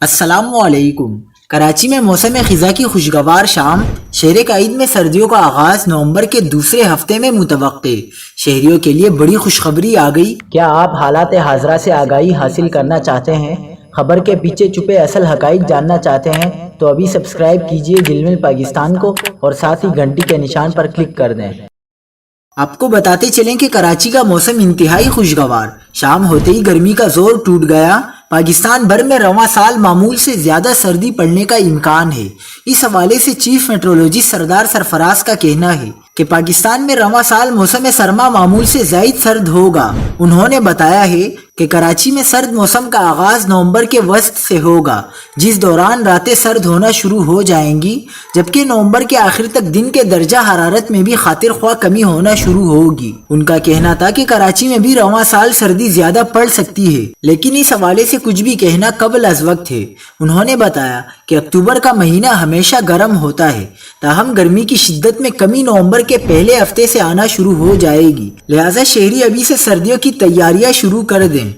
السلام علیکم۔ کراچی میں موسم خزاں کی خوشگوار شام، شہر قائد میں سردیوں کا آغاز نومبر کے دوسرے ہفتے میں متوقع۔ شہریوں کے لیے بڑی خوشخبری آ گئی۔ کیا آپ حالات حاضرہ سے آگاہی حاصل کرنا چاہتے ہیں؟ خبر کے پیچھے چھپے اصل حقائق جاننا چاہتے ہیں تو ابھی سبسکرائب کیجئے جلمل پاکستان کو اور ساتھ ہی گھنٹی کے نشان پر کلک کر دیں۔ آپ کو بتاتے چلیں کہ کراچی کا موسم انتہائی خوشگوار، شام ہوتے ہی گرمی کا زور ٹوٹ گیا۔ پاکستان بھر میں رواں سال معمول سے زیادہ سردی پڑنے کا امکان ہے۔ اس حوالے سے چیف میٹرولوجسٹ سردار سرفراز کا کہنا ہے کہ پاکستان میں رواں سال موسم سرما معمول سے زائد سرد ہوگا۔ انہوں نے بتایا ہے کہ کراچی میں سرد موسم کا آغاز نومبر کے وسط سے ہوگا، جس دوران راتیں سرد ہونا شروع ہو جائیں گی، جبکہ نومبر کے آخر تک دن کے درجہ حرارت میں بھی خاطر خواہ کمی ہونا شروع ہوگی۔ ان کا کہنا تھا کہ کراچی میں بھی رواں سال سردی زیادہ پڑ سکتی ہے، لیکن اس حوالے سے کچھ بھی کہنا قبل از وقت ہے۔ انہوں نے بتایا کہ اکتوبر کا مہینہ ہمیشہ گرم ہوتا ہے، تاہم گرمی کی شدت میں کمی نومبر کے پہلے ہفتے سے آنا شروع ہو جائے گی، لہٰذا شہری ابھی سے سردیوں کی تیاریاں شروع کر دیں۔